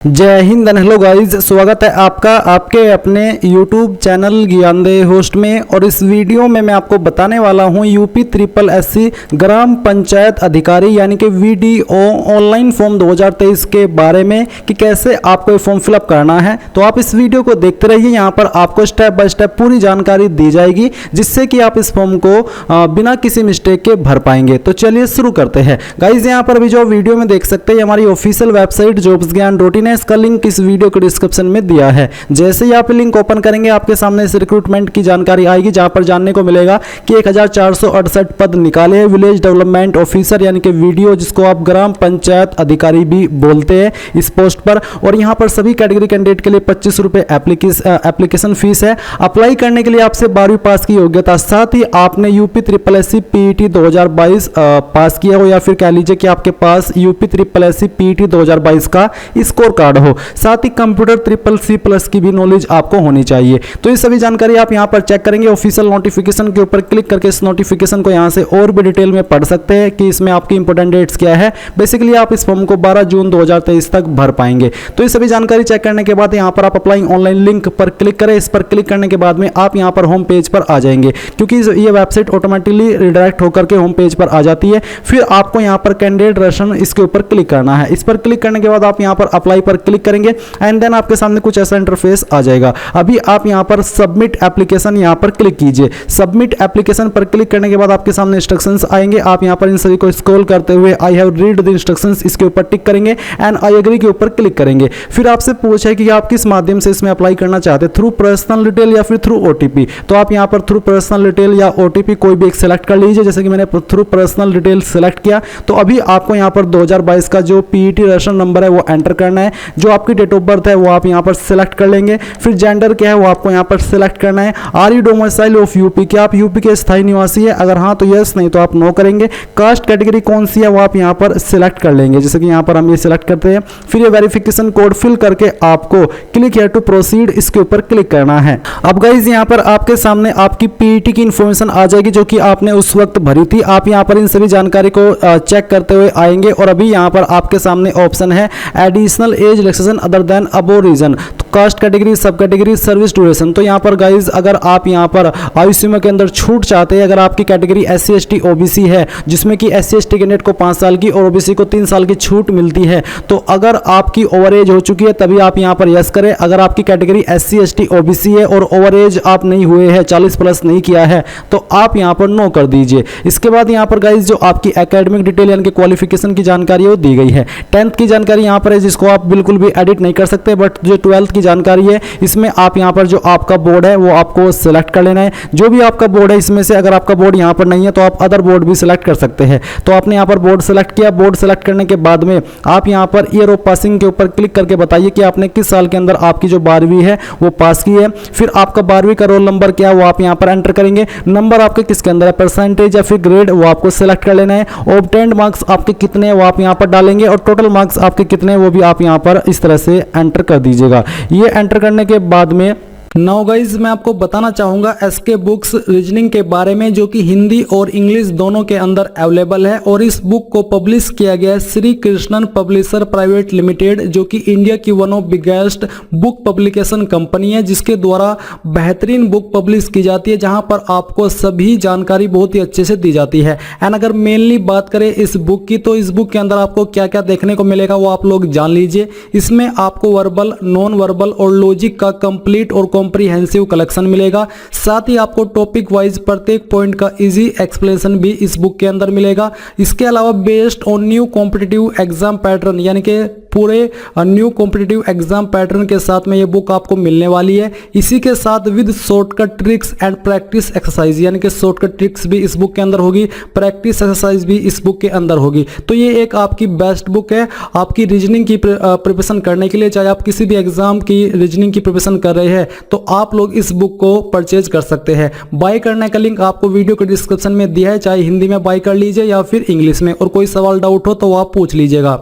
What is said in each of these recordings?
जय Hind and hello guys, स्वागत है आपका आपके अपने YouTube चैनल ज्ञानदेह होस्ट में। और इस वीडियो में मैं आपको बताने वाला हूं यूपी ट्रिपल एससी ग्राम पंचायत अधिकारी यानी कि VDO ऑनलाइन फॉर्म 2023 के बारे में कि कैसे आपको ये फॉर्म फिलअप करना है। तो आप इस वीडियो को देखते रहिए, यहाँ पर आपको स्टेप बाय स्टेप पूरी जानकारी दी जाएगी जिससे कि आप इस फॉर्म को बिना किसी मिस्टेक के भर पाएंगे। तो चलिए शुरू करते हैं गाइज। यहाँ पर भी जो वीडियो में देख सकते हैं हमारी ऑफिशियल वेबसाइट jobsgyan.in, इसका लिंक इस वीडियो के डिस्क्रिप्शन में दिया है। जैसे ही आप लिंक ओपन करेंगे आपके सामने इस रिक्रूटमेंट की जानकारी आएगी, जहां पर जानने को मिलेगा कि 1468 पद निकाले हैं विलेज डेवलपमेंट ऑफिसर यानी कि VDO, जिसको आप ग्राम पंचायत अधिकारी भी बोलते हैं इस पोस्ट पर। और यहां पर सभी कैटेगरी कैंडिडेट के लिए 25 रुपए एप्लीकेशन फीस है। अप्लाई करने के लिए आपसे 12वीं पास की योग्यता, साथ ही आपने यूपी ट्रिपल एससी PET 2022 पास किया हो, या फिर कह लीजिए कि आपके पास यूपी ट्रिपल एससी PET 2022 का स्कोर कार्ड हो। साथ ही कंप्यूटर CCC+ की भी नॉलेज आपको होनी चाहिए। तो ये सभी जानकारी आप यहां पर चेक करेंगे। ऑफिशियल नोटिफिकेशन के ऊपर क्लिक करके इस नोटिफिकेशन को यहां से और भी डिटेल में पढ़ सकते हैं कि इसमें आपकी इंपॉर्टेंट डेट्स क्या है। बेसिकली आप इस फॉर्म को 12 जून 2023 तक भर पाएंगे। तो ये सभी जानकारी चेक करने के बाद यहां पर आप अप्लाई ऑनलाइन लिंक पर क्लिक करें। इस पर क्लिक करने के बाद में आप यहां पर होम पेज पर आ जाएंगे, क्योंकि ये वेबसाइट ऑटोमेटिकली रिडायरेक्ट होकर के होम पेज पर आ जाती है। फिर आपको यहां पर कैंडिडेट रजिस्ट्रेशन इसके ऊपर क्लिक करना है। इस पर क्लिक करने के बाद आप यहां पर अप्लाई पर क्लिक करेंगे एंड देन आपके सामने कुछ ऐसा इंटरफेस आ जाएगा। अभी आप यहां पर सबमिट एप्लीकेशन यहां पर क्लिक कीजिए। सबमिट एप्लीकेशन पर क्लिक करने के बाद आपके सामने इंस्ट्रक्शंस आएंगे। आप यहां पर इन सभी को स्क्रॉल करते हुए I have read the instructions इसके ऊपर टिक करेंगे एंड आई एग्री के ऊपर क्लिक करेंगे। फिर आपसे पूछा है कि आप किस माध्यम से इसमें अप्लाई करना चाहते हैं, थ्रू पर्सनल डिटेल या फिर थ्रू OTP। तो आप यहां पर थ्रू पर्सनल डिटेल या OTP कोई भी एक सिलेक्ट कर लीजिए। जैसे कि मैंने थ्रू पर्सनल डिटेल सिलेक्ट किया, तो अभी आपको यहां पर 2022 का जो PET रजिस्ट्रेशन नंबर है वो एंटर करना है। जो आपकी डेट ऑफ बर्थ है वो आप यहां पर सिलेक्ट कर लेंगे। फिर जेंडर क्या है वो आपको यहां पर सिलेक्ट करना है। Are you domicile of UP, क्या आप यूपी के स्थायी निवासी है? अगर हाँ तो यस, नहीं तो आप नो करेंगे। कास्ट कैटेगरी कौन सी है वो आप यहां पर सिलेक्ट कर लेंगे, जैसे कि यहां पर हम ये सिलेक्ट करते हैं। फिर ये वेरिफिकेशन कोड फिल करके आपको क्लिक हियर टू प्रोसीड इसके ऊपर क्लिक करना है। अब गाइज यहां पर आपके सामने आपकी PET की इंफॉर्मेशन आ जाएगी जो कि आपने उस वक्त भरी थी। आप यहां पर इन सभी जानकारी को चेक करते हुए आएंगे। और अभी यहां पर आपके सामने ऑप्शन है additional age relaxation other than above reason, caste category, sub category, service duration. तो यहाँ पर गाइज अगर आप यहाँ पर आयु सीमा के अंदर छूट चाहते हैं, अगर आपकी कैटेगरी SC ST OBC है जिसमें कि SC ST कैंडिडेट को 5 साल की और OBC को 3 साल की छूट मिलती है, तो अगर आपकी ओवर एज हो चुकी है तभी आप यहाँ पर यस करें। अगर आपकी कैटेगरी SC ST OBC है और ओवर एज आप नहीं हुए हैं, 40+ नहीं किया है, तो आप यहाँ पर नो कर दीजिए। इसके बाद यहाँ पर गाइज जो आपकी एकेडमिक डिटेल यानी कि क्वालिफिकेशन की जानकारी है वो दी गई है। 10th की जानकारी यहाँ पर है जिसको आप बिल्कुल भी एडिट नहीं कर सकते, बट जो 12th की जानकारी है इसमें आप यहां पर जो आपका बोर्ड है वो आपको सिलेक्ट कर लेना है। जो भी आपका बोर्ड है इसमें से अगर आपका बोर्ड यहां पर नहीं है तो आप अदर बोर्ड भी सिलेक्ट कर सकते हैं। तो आपने यहां पर बोर्ड सिलेक्ट किया। बोर्ड सिलेक्ट करने के बाद में आप यहां पर ईयर ऑफ पासिंग के ऊपर क्लिक करके बताइए कि आपने किस साल के अंदर आपकी जो 12वीं है वो पास की है। फिर आपका 12वीं का रोल नंबर क्या है वो आप यहां पर एंटर करेंगे। नंबर आपके किसके अंदर है, परसेंटेज या फिर ग्रेड, वो आपको सिलेक्ट कर लेना है। ऑब्टेन्ड मार्क्स आपके कितने हैं वो आप यहां पर डालेंगे और टोटल मार्क्स आपके कितने हैं वो भी आप यहां पर इस तरह से एंटर कर दीजिएगा। ये एंटर करने के बाद में नाउ गाइज मैं आपको बताना चाहूँगा SK बुक्स रीजनिंग के बारे में, जो कि हिंदी और इंग्लिश दोनों के अंदर अवेलेबल है। और इस बुक को पब्लिश किया गया है Shri Krishnan publisher private limited, जो कि इंडिया की one of biggest book publication company है, जिसके द्वारा बेहतरीन बुक पब्लिश की जाती है, जहां पर आपको सभी जानकारी बहुत ही अच्छे से दी जाती है। एंड अगर मेनली बात करें इस बुक की, तो इस बुक के अंदर आपको क्या क्या देखने को मिलेगा वो आप लोग जान लीजिए। इसमें आपको वर्बल, नॉन वर्बल और लॉजिक का कंप्लीट और कॉम्प्रिहेंसिव कलेक्शन मिलेगा। साथ ही आपको टॉपिक वाइज प्रत्येक पॉइंट का इजी एक्सप्लेनेशन भी इस बुक के अंदर मिलेगा। इसके अलावा based on new competitive exam pattern यानी कि पूरे न्यू कॉम्पिटिटिव एग्जाम पैटर्न के साथ में ये बुक आपको मिलने वाली है। इसी के साथ with shortcut tricks and practice exercise, यानी कि शॉर्टकट ट्रिक्स भी इस बुक के अंदर होगी, प्रैक्टिस एक्सरसाइज भी इस बुक के अंदर होगी। तो ये एक आपकी बेस्ट बुक है आपकी रीजनिंग की प्रिपरेशन करने के लिए। चाहे आप किसी भी एग्जाम की रीजनिंग की प्रिपरेशन कर रहे हैं तो आप लोग इस बुक को परचेज कर सकते हैं। बाय करने का लिंक आपको वीडियो के डिस्क्रिप्शन में दिया है, चाहे हिंदी में बाय कर लीजिए या फिर इंग्लिश में। और कोई सवाल डाउट हो तो आप पूछ लीजिएगा।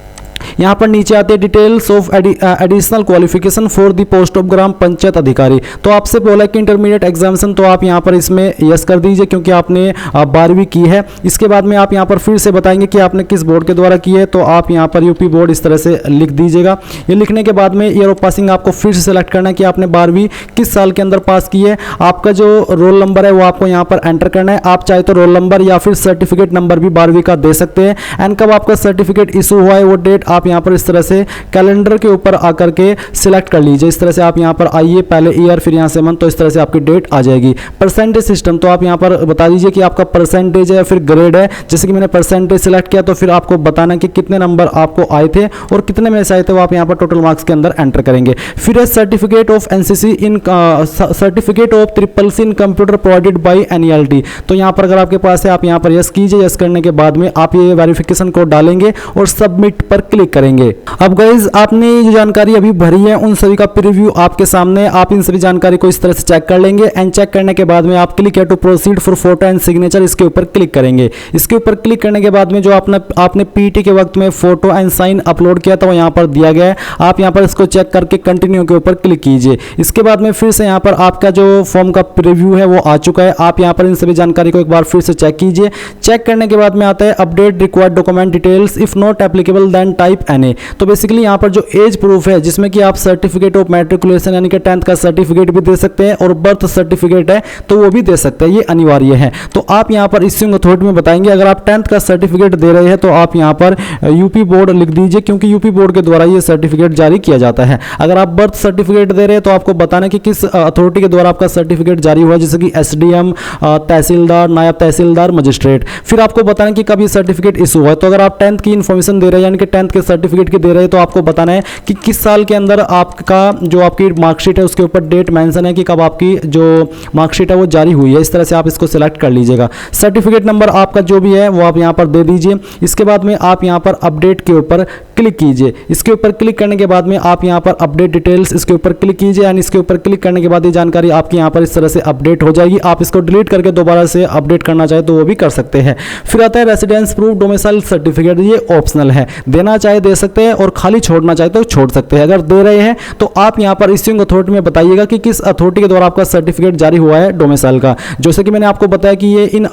यहाँ पर नीचे आते हैं details of additional qualification for the post of gram panchayat अधिकारी। तो आपसे बोला कि इंटरमीडिएट एग्जामिनेशन, तो आप यहाँ पर इसमें यस कर दीजिए क्योंकि आपने 12वीं की है। इसके बाद में आप यहाँ पर फिर से बताएंगे कि आपने किस बोर्ड के द्वारा की है, तो आप यहाँ पर यूपी बोर्ड इस तरह से लिख दीजिएगा। ये लिखने के बाद में ईयर ऑफ पासिंग आपको फिर से सेलेक्ट करना है कि आपने 12वीं किस साल के अंदर पास की है। आपका जो रोल नंबर है वो आपको यहाँ पर एंटर करना है। आप चाहे तो रोल नंबर या फिर सर्टिफिकेट नंबर भी 12वीं का दे सकते हैं। एंड कब आपका सर्टिफिकेट इशू हुआ है वो डेट आप यहाँ पर इस तरह से कैलेंडर के ऊपर आकर के सिलेक्ट कर लीजिए। इस तरह से आप यहाँ पर आइए, पहले ईयर फिर यहाँ से मंथ, तो इस तरह से आपकी डेट आ जाएगी। परसेंटेज सिस्टम, तो आप यहाँ पर बता दीजिए कि आपका परसेंटेज है या फिर ग्रेड है। जैसे कि मैंने परसेंटेज सिलेक्ट किया तो फिर आपको बताना कि कितने नंबर आपको आए थे और कितने में से आए थे, वो आप यहाँ पर टोटल मार्क्स के अंदर एंटर करेंगे। फिर है certificate of NCC in certificate of CCC in computer provided by NELT। तो यहाँ पर अगर आपके पास है आप यहाँ पर यस कीजिए। यस करने के बाद में आप ये वेरिफिकेशन कोड डालेंगे और सबमिट पर क्लिक करेंगे। अब गाइज आपने जो जानकारी अभी भरी है उन सभी का प्रीव्यू आपके सामने, आप इन सभी जानकारी को इस तरह से चेक कर लेंगे। एंड चेक करने के बाद में आप क्लिक है to proceed for photo and signature, इसके ऊपर क्लिक करेंगे। इसके ऊपर क्लिक करने के बाद में जो आपने पीटी के वक्त में फोटो एंड साइन अपलोड किया था वो यहाँ पर दिया गया है। आप यहाँ पर इसको चेक करके कंटिन्यू के ऊपर क्लिक कीजिए। इसके बाद में फिर से यहाँ पर आपका जो फॉर्म का प्रीव्यू है वो आ चुका है। आप यहाँ पर इन सभी जानकारी को एक बार फिर से चेक कीजिए। चेक करने के बाद में आता है update required document details, if not applicable then type NA। तो बेसिकली यहाँ पर जो एज प्रूफ है जिसमें कि आप सर्टिफिकेट ऑफ मैट्रिकुलेशन यानी कि 10th का सर्टिफिकेट भी दे सकते हैं और बर्थ सर्टिफिकेट है तो वो भी दे सकते हैं, ये अनिवार्य है। तो आप यहाँ पर इश्यूइंग अथॉरिटी में बताएंगे। अगर आप 10th का सर्टिफिकेट दे रहे हैं तो आप यहाँ पर यूपी बोर्ड लिख दीजिए क्योंकि यूपी बोर्ड के द्वारा ये सर्टिफिकेट जारी किया जाता है। अगर आप बर्थ सर्टिफिकेट दे रहे हैं तो आपको बताना कि किस अथॉरिटी के द्वारा आपका सर्टिफिकेट जारी हुआ, जैसे कि SDM, तहसीलदार, नायब तहसीलदार, मजिस्ट्रेट। फिर आपको बताना कि कब ये सर्टिफिकेट इशू हुआ है। तो अगर आप 10th की इन्फॉर्मेशन दे रहे हैं यानी कि 10th के सर्टिफिकेट की दे रहे हैं तो आपको बताना है कि किस साल के अंदर आपका जो आपकी मार्कशीट है उसके ऊपर डेट मेंशन है कि कब आपकी जो मार्कशीट है वो जारी हुई है। इस तरह से आप इसको सिलेक्ट कर लीजिएगा। सर्टिफिकेट नंबर आपका जो भी है वो आप यहाँ पर दे दीजिए। इसके बाद में आप यहाँ पर अपडेट के ऊपर क्लिक कीजिए। इसके ऊपर क्लिक करने के बाद में आप यहाँ पर अपडेट डिटेल्स इसके ऊपर क्लिक कीजिए एंड इसके ऊपर क्लिक करने के बाद ये जानकारी आपकी यहाँ पर इस तरह से अपडेट हो जाएगी। आप इसको डिलीट करके दोबारा से अपडेट करना चाहे तो वो भी कर सकते हैं। फिर आता है रेसिडेंस प्रूफ डोमिसाइल सर्टिफिकेट, ये ऑप्शनल है, देना चाहे दे सकते हैं और खाली छोड़ना चाहे तो छोड़ सकते हैं। अगर दे रहे हैं तो आप यहाँ पर इश्यूइंग अथॉरिटी में बताइएगा कि किस अथॉरिटी के द्वारा आपका सर्टिफिकेट जारी हुआ है डोमिसाइल का। जैसे कि मैंने आपको बताया कि ये इन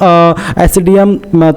SDM,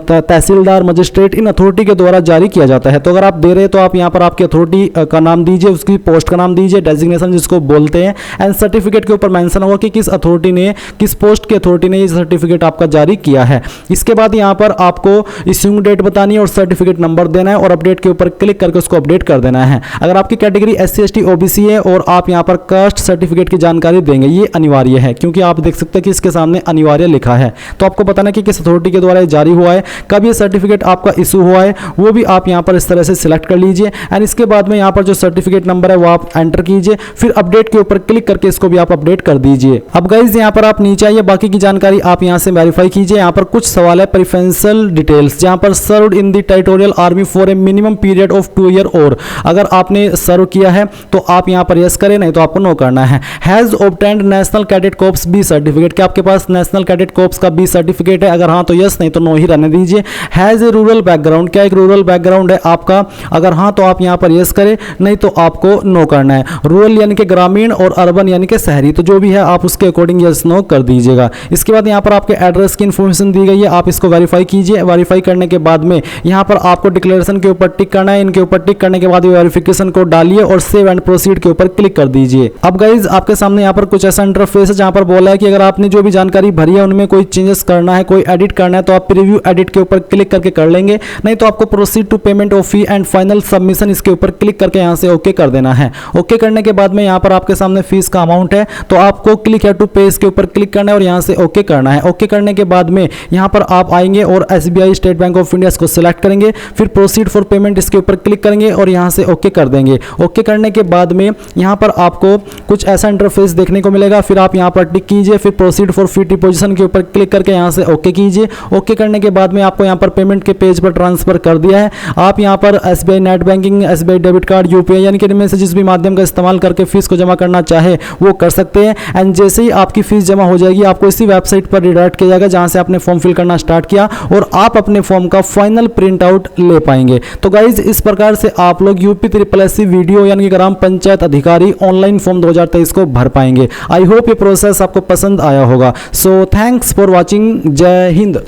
तहसीलदार, मजिस्ट्रेट, इन अथॉरिटी के द्वारा जारी किया जाता है। तो अगर आप दे रहे हैं तो आप यहाँ पर आपकी अथॉरिटी का नाम दीजिए, उसकी पोस्ट का नाम दीजिए, डेजिग्नेशन जिसको बोलते हैं, एंड सर्टिफिकेट के ऊपर मेंशन होगा कि किस अथॉरिटी ने, किस पोस्ट की अथॉरिटी ने ये सर्टिफिकेट आपका जारी किया है। इसके बाद यहाँ पर आपको इश्यूइंग डेट बतानी है और सर्टिफिकेट नंबर देना है और अपडेट के ऊपर क्लिक करके उसको अपडेट कर देना है। अगर आपकी कैटेगरी SC ST OBC है और आप यहाँ पर कास्ट सर्टिफिकेट की जानकारी देंगे, ये अनिवार्य है क्योंकि आप देख सकते हैं कि इसके सामने अनिवार्य लिखा है। तो आपको बताना कि किस अथॉरिटी के द्वारा जारी हुआ है, कब ये सर्टिफिकेट आपका इशू हुआ है, वो भी आप यहाँ पर इस तरह से सिलेक्ट कर लीजिए। एंड इसके बाद में यहाँ पर जो सर्टिफिकेट नंबर है वो आप एंटर कीजिए। फिर अपडेट के ऊपर क्लिक करके इसको भी आप अपडेट कर दीजिए। अब गाइज यहाँ पर आप नीचे आइए, बाकी की जानकारी आप यहाँ से वेरीफाई कीजिए। यहाँ पर कुछ सवाल है प्रेफरेंशियल डिटेल्स, जहाँ पर served in the territorial army for a minimum period of 2 year और, अगर आपने सर्व किया है तो आप यहाँ पर यस करें, नहीं तो आपको नो करना है। Has obtained national cadet corps B certificate, क्या आपके पास नेशनल कैडेट कॉर्प्स का B सर्टिफिकेट है? अगर हाँ तो यस, नहीं तो नो ही रहने दीजिए। हैज ए रूरल बैकग्राउंड, क्या एक रूरल बैकग्राउंड है आपका? अगर हाँ तो आप यहाँ पर यस करें, नहीं तो आपको नो करना है। रूरल यानी कि ग्रामीण और अर्बन यानी कि शहरी, तो जो भी है आप उसके अकॉर्डिंग यस नो कर दीजिएगा। इसके बाद यहाँ पर आपके एड्रेस की इन्फॉर्मेशन दी गई है, आप इसको वेरीफाई कीजिए। वेरीफाई करने के बाद में यहाँ पर आपको डिक्लेरेशन के ऊपर टिक करना है। इनके ऊपर टिक करने के बाद वेरिफिकेशन को डालिए और सेव एंड प्रोसीड के ऊपर क्लिक कर दीजिए। अब गाइज आपके सामने यहाँ पर कुछ ऐसा इंटरफेस है जहाँ पर बोला है कि अगर आपने जो भी जानकारी भरी है उनमें कोई चेंजेस करना है, कोई एडिट करना है तो आप प्रीव्यू एडिट के ऊपर क्लिक करके कर लेंगे, नहीं तो आपको proceed to payment of fee and final submission इसके ऊपर क्लिक करके यहाँ से ओके कर देना है। ओके करने के बाद में यहाँ पर आपके सामने फीस का अमाउंट है तो आपको क्लिक है टू पे इसके ऊपर क्लिक करना है और यहाँ से ओके करना है। ओके करने के बाद में यहाँ पर आप आएंगे और SBI state bank of India को सिलेक्ट करेंगे, फिर प्रोसीड फॉर पेमेंट इसके ऊपर क्लिक करेंगे और यहाँ से ओके कर देंगे। ओके करने के बाद में यहाँ पर आपको कुछ ऐसा इंटरफेस देखने को मिलेगा, फिर आप यहाँ पर टिक कीजिए, फिर प्रोसीड फॉर फी डिपोजिशन के ऊपर क्लिक करके यहाँ से ओके कीजिए। ओके करने के बाद में आपको यहाँ पर पेमेंट के पेज पर ट्रांसफर कर दिया है। आप यहाँ पर SBI net banking, SBI debit card, UPI यानी कि इनमें से जिस भी माध्यम का इस्तेमाल करके फीस को जमा करना चाहे वो कर सकते हैं। एंड जैसे ही आपकी फीस जमा हो जाएगी आपको इसी वेबसाइट पर रिडायरेक्ट किया जाएगा जहां से आपने फॉर्म फिल करना स्टार्ट किया और आप अपने फॉर्म का फाइनल प्रिंट आउट ले पाएंगे। तो गाइज इस प्रकार से आप लोग UPSSC वीडियो यानी कि ग्राम पंचायत अधिकारी ऑनलाइन फॉर्म 2023 को भर पाएंगे। आई होप ये प्रोसेस आपको पसंद आया होगा। So thanks for watching. जय हिंद।